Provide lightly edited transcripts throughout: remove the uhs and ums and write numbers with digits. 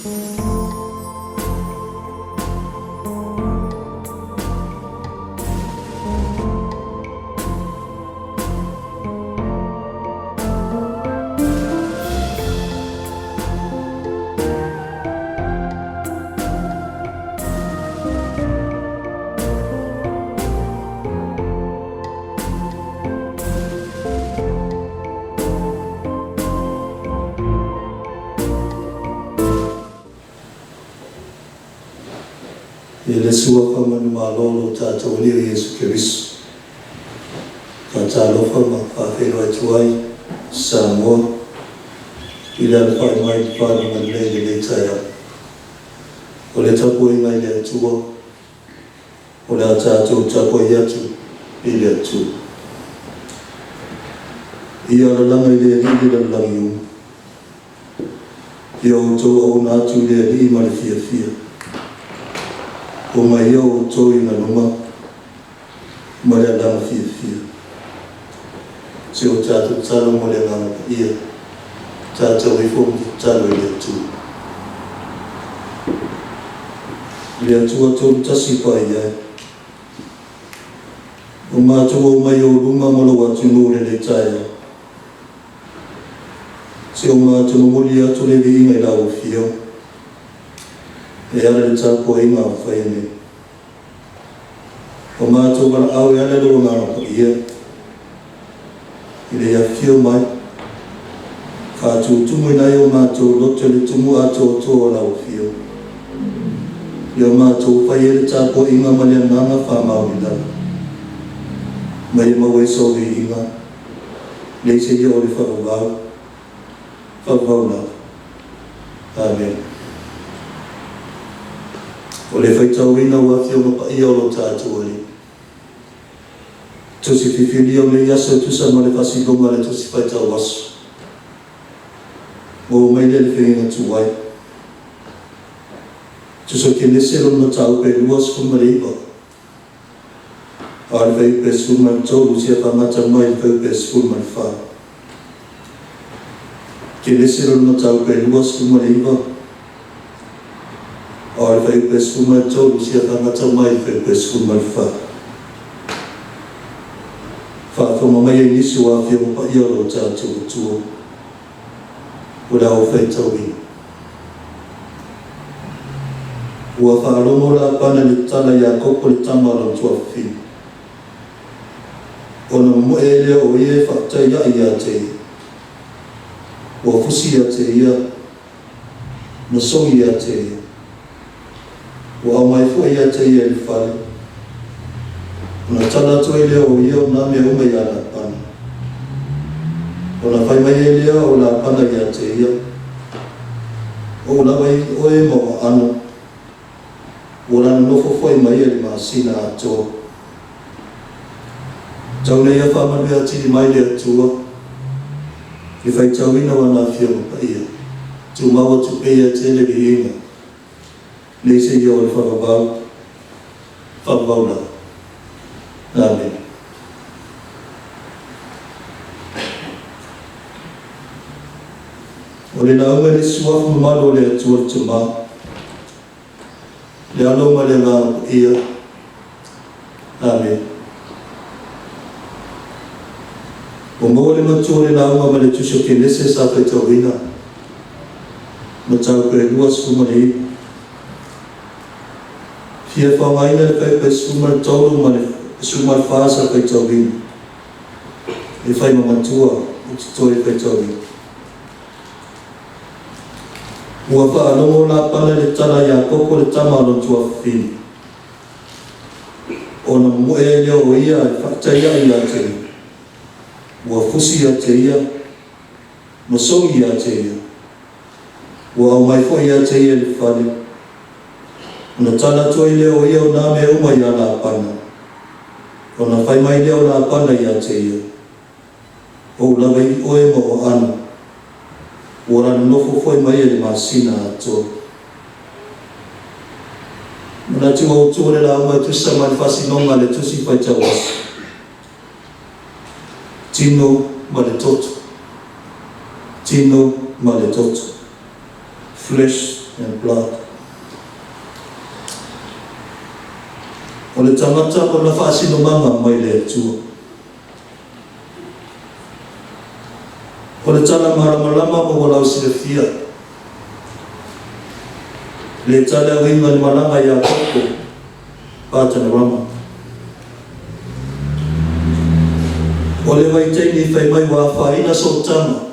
Le sua kama ni malolo tata wali Yesu Kristo kata lo kama afero atuai Samoa ila alfa mai pa na le taya ole tapo ina ile tuo ole tata tapo yetu ile tu ia la ngai le ile la yu yo to ona tu le ni ma fia o mai o to ina numa mai la fia se o tatu tsalo mo le ngana ia tatu i fo tsalo le tu le tu to tasi pa ia o ma to o mai o luma mo lo wa tu no le tsaya se o ma to mo lia to le vi ngai la o fio e ala le tapo i ngā whaene. O mātou wala au e ala lo ngā rapa ia. I le ia whio mai. Whātou tumu i nai o mātou loto le tumu ato o tō la o whio. I o mātou whai e le tapo i ngā malia nganga whamau i lana. Mai mau e so i inga. Nei se ia o le whakawau. Whakawau na. Amen. O le whaitau ina ua whio ma pa ia o lo tātua li. Tusi whiwhiri o le iaso tusa ma le whasikonga le tusi whaitau aso. O mai le whenga tuwai. Tuso ke nesero na tau pe luas whumaripa. A le whai pe sfumar tōru sia whamata mai le whai pe sfumar wha. Ke nesero na tau pe luas whumaripa. O le whai pe sfumar tōru sia whamata mai le whai pe sfumar wha. Whāwhama mai e nisu a whio pa ia o tātou tua. O la o whaitau ina. Ua whārongo la pana le tala ia koko le tamara tua whiu. O na mo e lea o ie whaktai ia te ia. Ua fusi ia te ia. Na songi ia te ia. Ua au mai fua ia te ia le whare. Ona tala toi lea o ia o nā mea ume ia la pana. Ona whai mai e lea o la pana ia te ia. O la wai oe mawa ano. O la nofo whai mai e le maasina atoa. Tau nei a whamanui atiri mai lea tua. I whai tau ina wana whia pa ia. Tu mawa tu peia tele vi inga. Nei se ia o le whakabau. Whakabau la. Amen. O le nau me le suafu malo le atua tuma. Le alo ma le ngā ia. Amen. O mo le matua le nau ma le tuso ke nese sa whaitau ina. Ma tau pe luas fumarei. Fia whawaina le whai pe sumar tauru ma le sumar whaasa whaitau ina. E whai ma matua o titoi whaitau ina. Ua whaanongo la pana le tala ia koko le tamaro tua whini. O na mo e lea o ia e whaktaia ia te ia. Ua fusi ia te ia. Masongi ia te ia. Ua au mai fo ia te ia le whare. Ona tala toi lea o ia o nā mea uma ia la pana. Ona whai mai lea o la pana ia te ia. O lawa i oe mo o ana. Ora nofo foi mai le masina ato. Mana tu o tu le la ma tu sa mal fasinonga le tu si faita was. Tino ma le toto. Tino ma le toto. Flesh and blood. O le tangata o na whaasinumanga mai le atua. O le tala maramalama mo walau silafia. Le tala winga ni malanga ya koko pātana rama. O le waitei whai mai wa whaina so tama.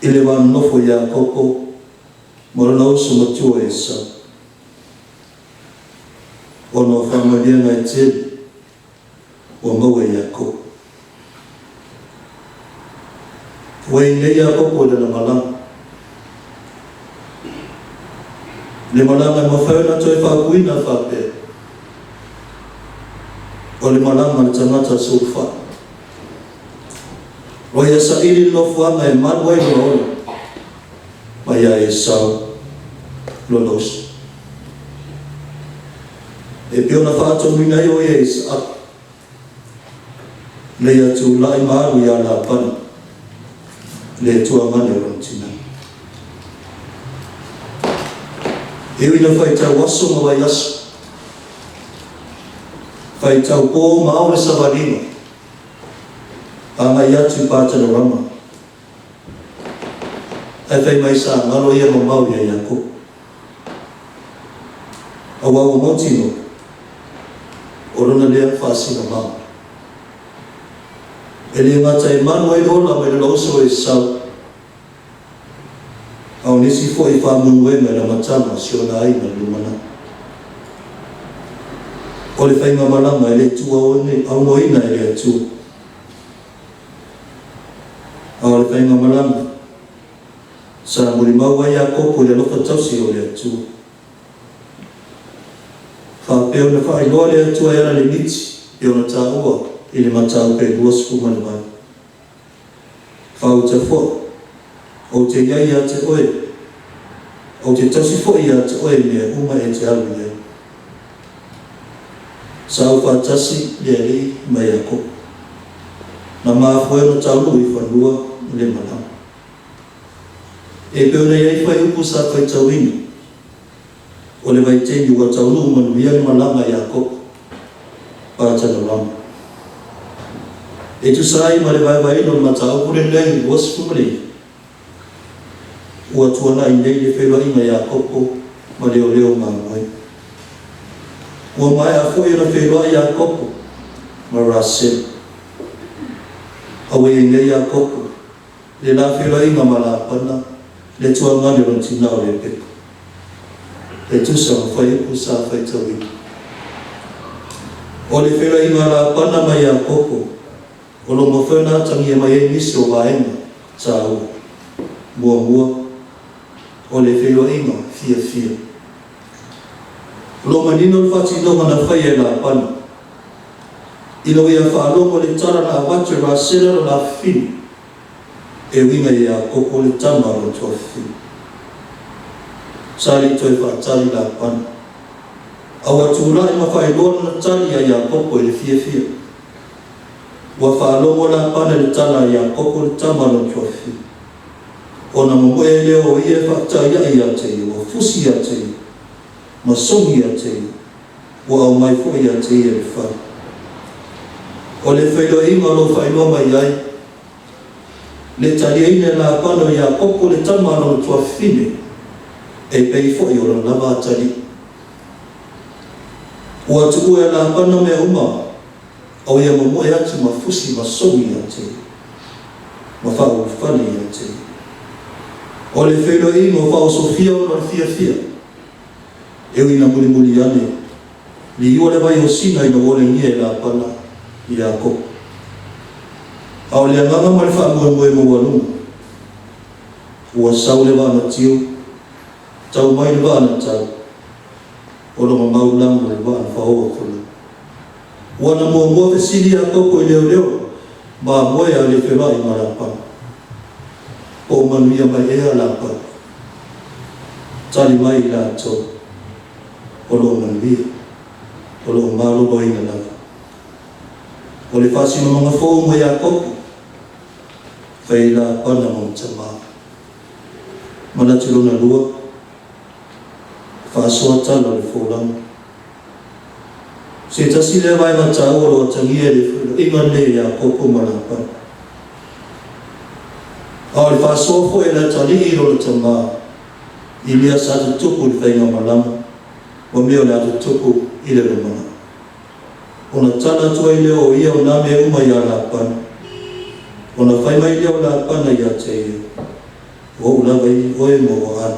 I le wan nofo ya koko morana usu matua e sa. O no whamalia ngai tēli o maua ya koko. Wai nei a koko le na malanga. Le malanga mawhauna toi whakuina whape. O le malanga le tangata sofa. Roi a sa iri no fuanga e manuai rola. Mai a e sao lolos. E piona whaato mingai o e sa ap. Lea tu lai maru ya la pana. Le tua mane rontina. Ewi na whai tau waso ma wai aso. Whai tau pō maore sa warima. Angai atu pātana rama. Ai whai mai sa ngalo ia mo mau ia iako. Awa o motino. Orona lea whaasina mau. E le ngata e manu e rola mai na oso e sau. Au nisi fo i whamungue me na matama si o na aina lumana. O le whainga malama e le tua o ne, au no ina e le atua. Au le whainga malama, sa muri maua ia koko le lofa tausi o le atua. Whapeo na whailoa le atua era le miti, i o na tā ua. I le matau pe duas kumana mai. Whau te fo, o te iai a te oe, o te tasi fo i a te oe mea uma e te alu iai. Sau whatasi le ali mai a ko. Na maa foe no taulu i whanua le mana. E peo na iai whai upu sa whai tauini. O le vai tengi wa taulu manuia ni malanga i a ko. Pātana rama. E tu sai ma le vai no matau pure lei was fumri. Ua tuana i nei le whelua inga ia koko ma leo leo mamoi. Ua mai a fo i na whelua ia koko ma rasem. Awe i nei ia koko le la whelua inga ma la pana le tua ngani rontina o le pepa. E tu sa whai upu sa whai tawi. O le whelua inga la pana ma ia koko o lo mawhana tangi e mai e nisi o waenga sa ua. Mua o le whelua inga fia. Lo manino le whati longa na whai e la pana. Ino ia whaalongo le tara na awatu ra sera o la fini. E winga ia koko le tama o tua fini. Sari toi whaatari la pana. Awatu rai ma whai lona na tari ia koko e le fia. Wa whaalongo la pana le tana ia koko le tama o tua fini. Ona mo e leo ia whaatai ia te ia, wa fusi ia te ia, ma songi ia te ia, wa au mai fo ia te ia le whai. O le whailo inga lo whainoa mai ai, le tari ine la pano ia koko le tama o tua fine, e pei fo i ora lava atari. Ua tu ue la pano me uma, au ia mo e atu ma fusi ma songi ia te ia, ma whao whani ia te ia. O le whailo ingo whao sofia o na fia. Ewi na muli ane. Li iwa le vai o sina ina wole ngia e la pana i a ko. Ao le anganga ma le wha moe mo walunga. Ua sau le wana tiu. Tau mai le wana tau. O lo ma maulango le wana whaoa kula. Ua na mua fesili a koko i leo. Ma moe a le whewai ma la pana. O manuia mai ea la pa. Tali mai la to. O lo manuia. O lo malo boi na lava. O le whasi no mga fōu mo ia koko. Whai la pana mo tama. mana chilona lua fasoa tala le folang se tasi le vai ma chao ro changia le ingan le ya kopo malapa au le fasoa fo e la tali iro le tama ilia sa tuku le fainga malama o meo le atu tuku ile le mana ona tana tua ile o ia o na me uma ya la pana ona fai mai leo la pana ya te o ula vai oe mo an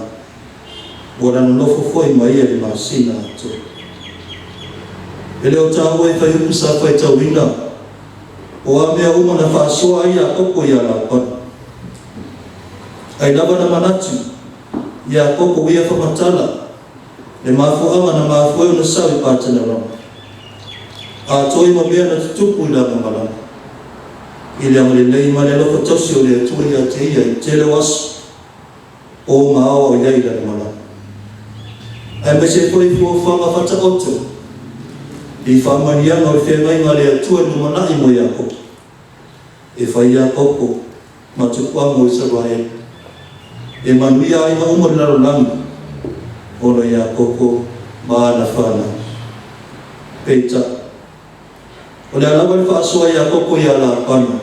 ora no foi mai ele masina to ele o tawo e fai usa fai tawina o a me uma na fasoa ia koko ya la pana ai lava na manatu ya koko ia fa matala le mafu ama na mafu e na sawi patana ro a toi mo bea na tupu la mala ile amale nei male lo tosi o le tu ia te ia tele was o mao ia ila mala ai me se foi fo fama fata oto i fama ia no fe mai male tu no mana i mo ia ko e fai ia koko ma tu kwa mo sa vai e manuia ai mo mo la lang o lo ia koko ma na fana peita o le alawa le whaasua ia koko ia la pana.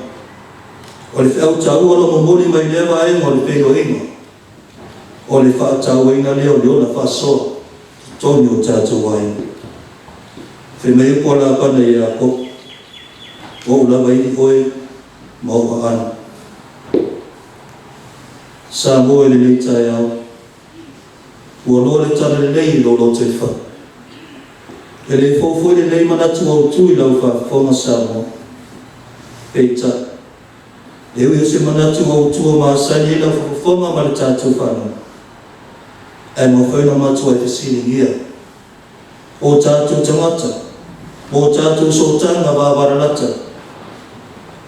O le whiau tau alo momoli mai lewa e mo le pego inga. O le wha tau inga leo leo la whaasua. Toni o tātou wai. Whi mei ko la pana ia koko. O ulawa i oe mo ana. Sa mo e le leitai au. Ua loa le tana le nei lo lo te wha. Ele fofo le nei manatu au tui lau whaafonga samo. Peita. Leo i se manatu au tua maasani ila whaafonga ma le tātou whanau. Ai mo whaina matu ai whasini ia. O tātou tangata. O tātou sotanga wāwaralata.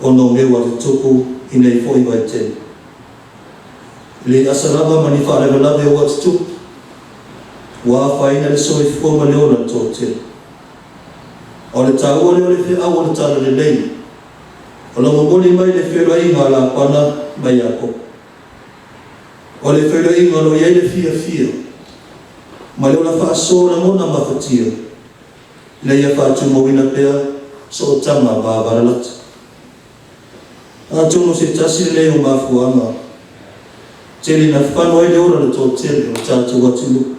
O no mewa te tuku i nei fwoi vai tēn. Le asaraba mani whaarewalawe o atu tuku. Wa whaina le soi fwoma leona tō tēn. O le tau o le whi au o le tala le lei. O le momoli mai le whira inga la pana mai ako. O le whira inga lo iei le fia fia. Ma leo la whaasora mona mawhatia. Le ia whaatu mowina pea so o tanga bābaralata. A tono se tasi le leo mafuanga. Tele na whanoi le ora le tō tele o tātou atu.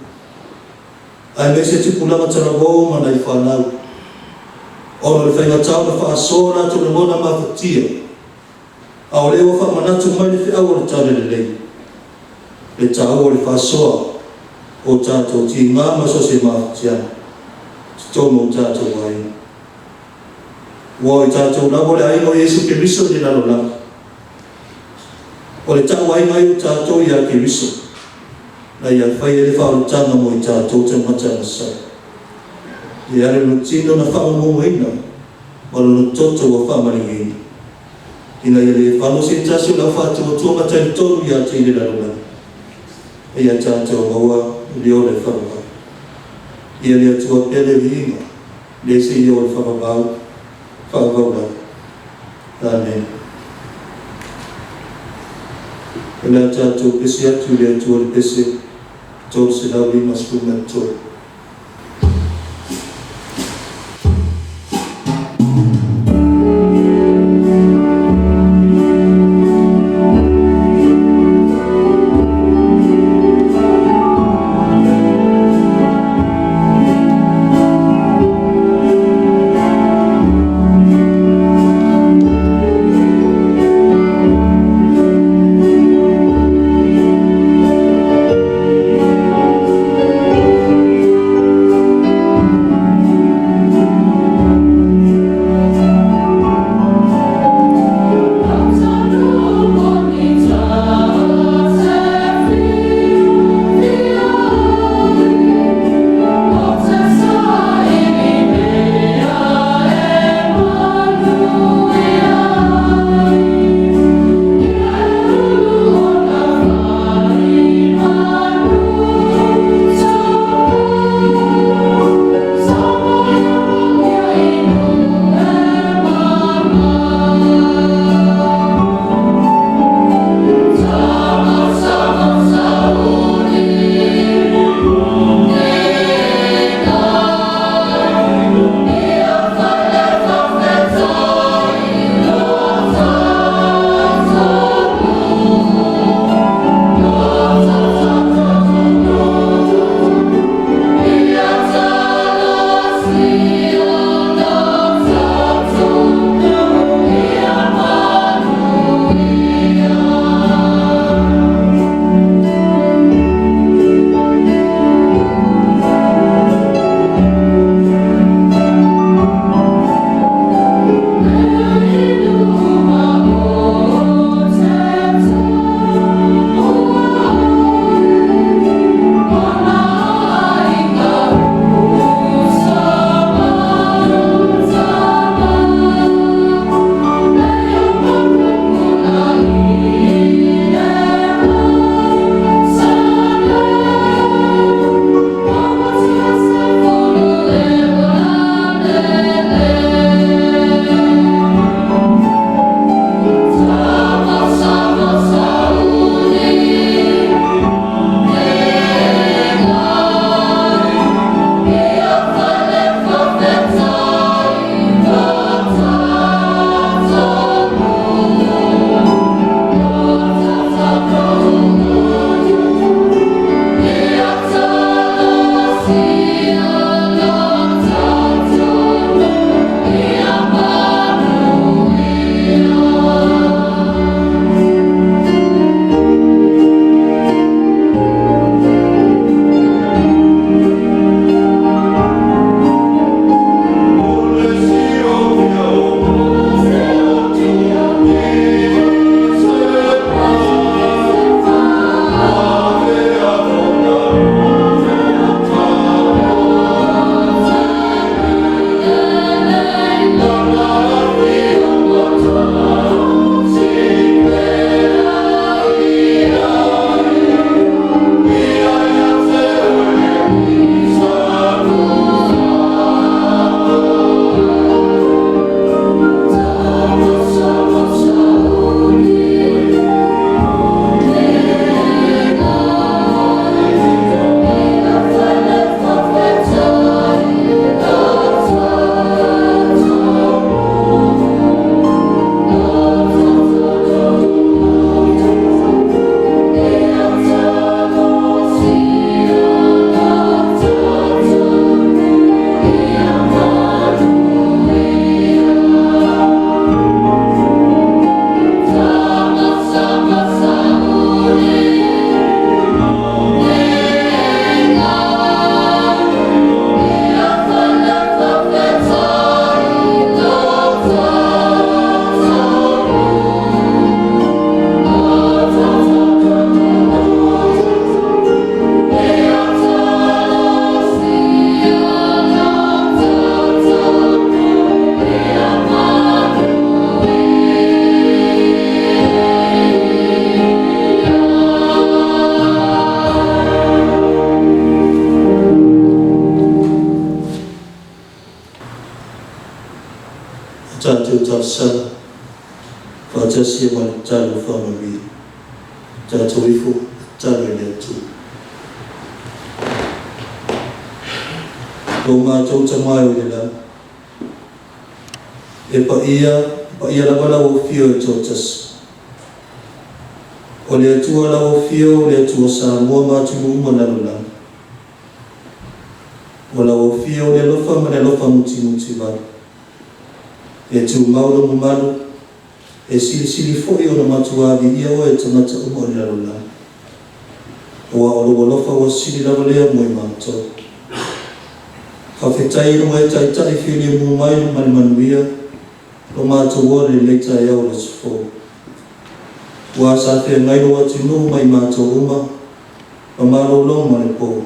Ai me se tukulanga tarabou mana i whanau. Ono le whainga tau na whaasora to le mona mawhatia. A o leo whamanatu mai le whiau o le tau le lei. Le tau o le whaasoa o tātou ti ngā maso se mawhatia. Tomo tātou wai. Wa i tātou labo le aino Yesu ke riso ni lalo labo. O le tau wai mai o tātou ia ke riso. Na ia whai e le whaarutanga mo i tātou te matanga sai. I are no tino na whao mo ina, wala no toto wa whamaringi. Ina i le whano se tasu la whātu o tōma tai tonu i a te ire larula. E a tātou maua leo le whamawa. I a lea tua pele ringa, le se leo le whamawau, whamawau. Amen. E lea tātou pesi atu lea tua le pesi, tō se lau lima spuma tō. whaasala whaatasi e mani talu whamami tātou ifo talu e lea tu lo mātou tamai o le la e pa ia la wala o fio e tōtas o le atua la o fio o le atua sa mua mātou uma lalo la o la o fio o le lofa ma le lofa muti wala e tu mauro mo malu e sili foi o na matua vi ia o e tamata o le lalo la o a o lofa o sili lalo lea mo i mātou whawhetai no e tai whiri mo mai no manimanuia lo mātou o le leitai au le sifo. Ua sa te ngai lo atu no mai mātou uma ma maro longa le po.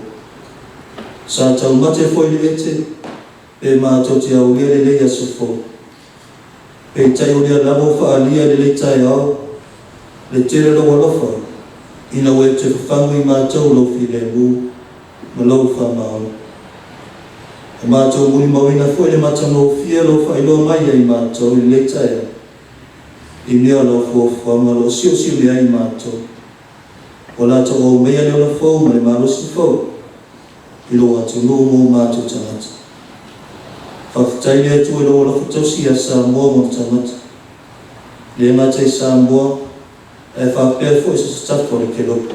Sa tau mate foi le ete pe mātou te au le leia sifo. Pe tai o lea lamo whaalia le leitai au le tere lo alofa ina ue te whangu i mātou lo while mu ma lau whamao. O mātou muni mawina foi le matano fia lo whailoa mai ai mātou i leitai i mea lo fuafua ma lo sio le ai mātou. O lata o mea leo la fau ma le malosi fau i lo atu no mo mātou tangata. Whawhitai lea tu e lo la futausi a Samoa mo tangata. Le ngata i Samoa e whapea foi sa stafo le ke lopo.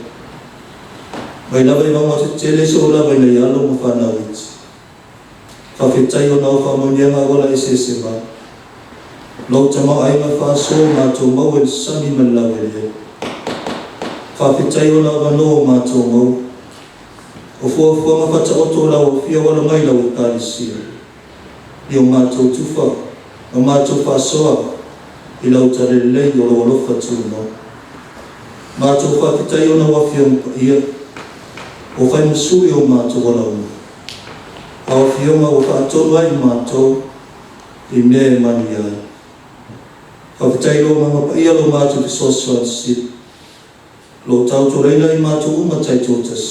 Mai lawa i maua te tele se o lawa i le alo mo whanau iti. Whawhetai o nao whamonianga wala e se mai. Lau tamau ai ma whaso mātou mau e sami ma lawa e lea. Whawhetai o nao wanoa mātou mau. O fuafua ma whata oto lau o fia wala mai lau e kālisia. I o mātou tuwha, o mātou whasoa i lau tare lei o lau alofa tūno. Mātou whawhetai o nao wafia mpa ia. O whai masui o mātou wala uma. Au fioma o whaatonu ai mātou i mea e mani ai. Whawhitai lo mama ia lo mātou ki sosoan sip. Lo tau to reina i mātou umatai tōtas.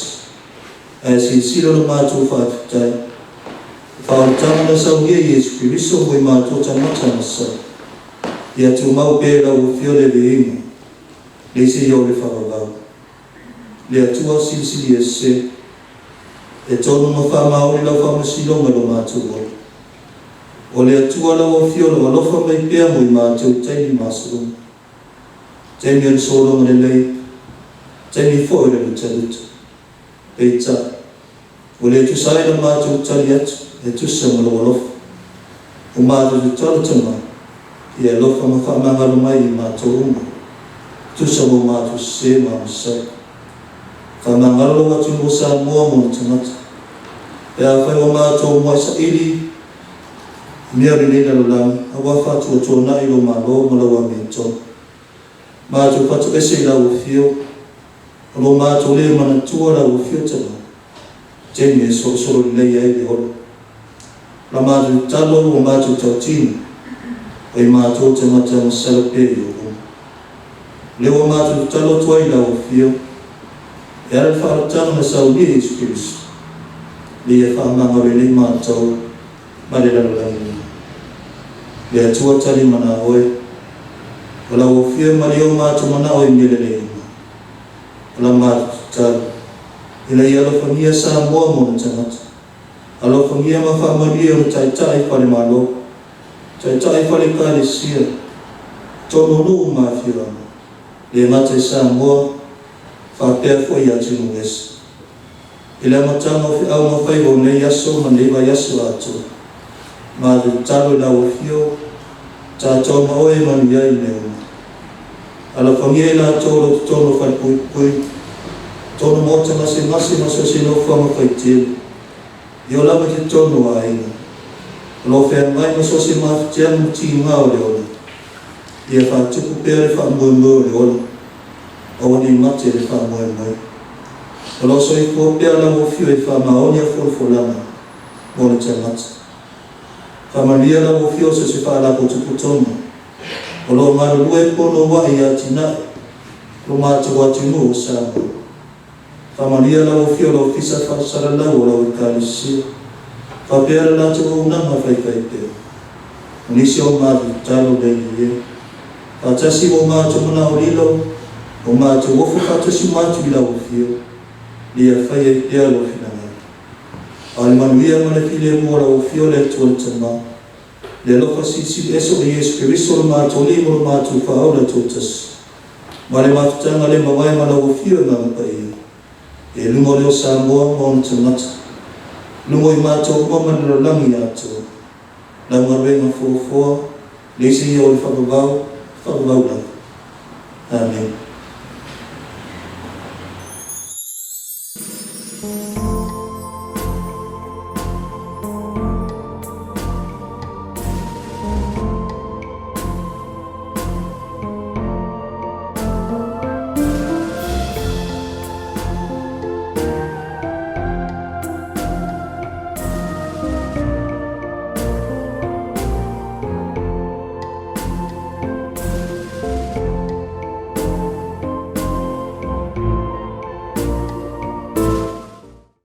E silo lo mātou whawhitai. Whaotanga na sau ia Yesu Kiriso mo i mātou tamata na sau. Ia tu mau pēra o fiore le inga. Le se iau le whawawau. Le atua sili e se. E tonu ma whamaori lau whamasilonga lo mātou o. O le atua lau o fiolo a lofa mai pēa mo i mātou taini māsalonga. Taini an solonga le lei. Taini fo i le luta. Peita. O le tu sai la mātou tali atu. E tu sa ma lo lofa. O mātou tu talo tama. I e lofa ma whamangalo mai i mātou unga. Tu sa mo mātou se ma masai. Whamangalo lo atu mo sa mua mo tamata. E a whai o mātou mua sa ili mea rinina lo lami, a wawhatu o tōna i lo malo ma lau a mea tō. Mātou whatu ese i lau o fio, o lo mātou lea mana tua lau o fio tala. Tēni e soro li lei ai le olo. La mātou talo o mātou tautini, o i mātou te mata masala pe i o hon. Leo mātou talo tua i lau o fio, e ara whaatanga na sau ni Yesu Kiriso. Le e whaamanga rele mātou, ma le lalo langi. Le atua tali mana oe, o la o fia mari o mātou mana oe mele le ima. O la mātou talo, e la i alofangia sa mua mo na tangata. Alofangia ma whaamaria o tai whale malo, tai whale kāre sia, tono nuu mafia ama. Le ngate sa mua, whapea foi atu no esi. I le amatanga o fi au mawhai o nei aso ma nei vai aso atu. Ma le talo la o fio, tātou ma oe manu iai neo. Ala whangia la tōro te tono whai pui, tono mota mase maso se no whama whai tēlu. I o lama te tono a inga. Lo whea mai maso se mafi te anu ti ngā o le ola. I a whātuku pēre wha mua le ola. O ni mate le wha mua. O lo so i fo pēa la o fio i wha maonia folfolanga. Mo le te mata. Whamalia la o fio se wha la tuku tonu. O lo ngāru lue pono wahi a tina. Lo mātou atu no o sāma. Whamalia la o fio lo fisa whasara lau o lau i kālisia. Whapēra la tu o unanga whai pēa. Unisi o mātu talo lehi Atasi o mātu muna o lilo, o mātu wofu katasi mātu ila o fio, lia whaia ea lo whinanga. Ale manuia mana file mora o fio le tuan tama, le lofa sisi eso e Yesu Kiristo lo mātu li mo lo mātu whaau le tūtas. Ma le mātu tanga le mawai mana o fio na mapai, e lungo leo Samoa maona tangata. Lungo I mātu o mamana lo langi atu, la marwenga fōfoa, leisi o le whakabau, Whakabau